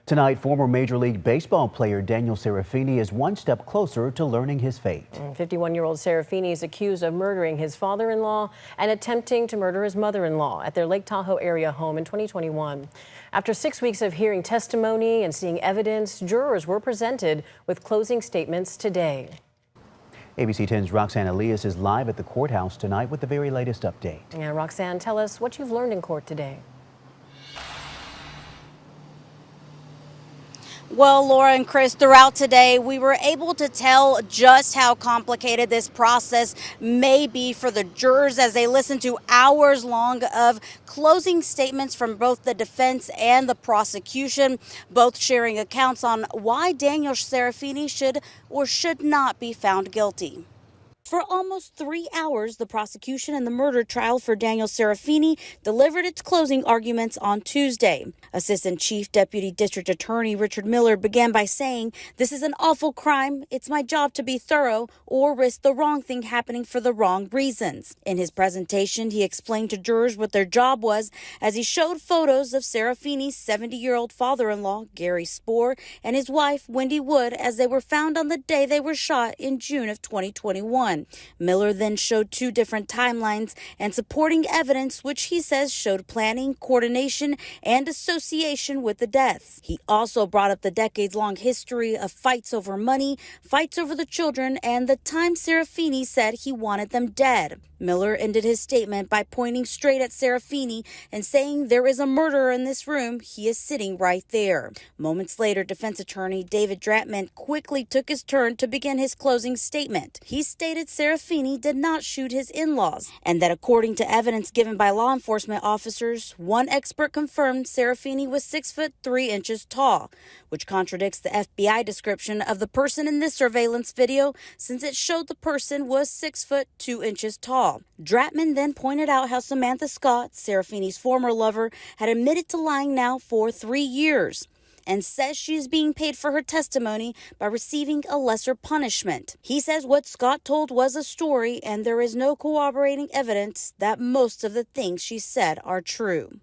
Tonight, former Major League Baseball player Daniel Serafini is one step closer to learning his fate. 51-year-old Serafini is accused of murdering his father-in-law and attempting to murder his mother-in-law at their Lake Tahoe-area home in 2021. After 6 weeks of hearing testimony and seeing evidence, jurors were presented with closing statements today. ABC 10's Roxanne Elias is live at the courthouse tonight with the very latest update. And Roxanne, tell us what you've learned in court today. Well, Laura and Chris, throughout today, we were able to tell just how complicated this process may be for the jurors as they listen to hours long of closing statements from both the defense and the prosecution, both sharing accounts on why Daniel Serafini should or should not be found guilty. For almost 3 hours, the prosecution in the murder trial for Daniel Serafini delivered its closing arguments on Tuesday. Assistant Chief Deputy District Attorney Richard Miller began by saying, "This is an awful crime. It's my job to be thorough or risk the wrong thing happening for the wrong reasons." In his presentation, he explained to jurors what their job was as he showed photos of Serafini's 70-year-old father-in-law, Gary Spoor, and his wife, Wendy Wood, as they were found on the day they were shot in June of 2021. Miller then showed 2 different timelines and supporting evidence, which he says showed planning, coordination, and association with the deaths. He also brought up the decades-long history of fights over money, fights over the children, and the time Serafini said he wanted them dead. Miller ended his statement by pointing straight at Serafini and saying, "There is a murderer in this room. He is sitting right there." Moments later, defense attorney David Dratman quickly took his turn to begin his closing statement. He stated Serafini did not shoot his in-laws and that according to evidence given by law enforcement officers, one expert confirmed Serafini was 6'3" tall, which contradicts the FBI description of the person in this surveillance video since it showed the person was 6'2" tall. Dratman then pointed out how Samantha Scott, Serafini's former lover, had admitted to lying now for 3 years and says she is being paid for her testimony by receiving a lesser punishment. He says what Scott told was a story and there is no corroborating evidence that most of the things she said are true.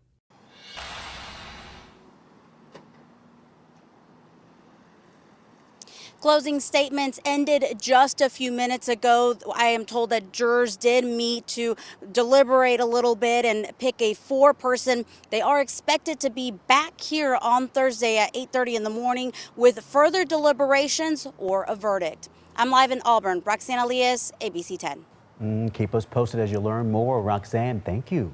Closing statements ended just a few minutes ago. I am told that jurors did meet to deliberate a little bit and pick a 4-person. They are expected to be back here on Thursday at 8:30 in the morning with further deliberations or a verdict. I'm live in Auburn. Roxanne Elias, ABC 10. Keep us posted as you learn more. Roxanne, thank you.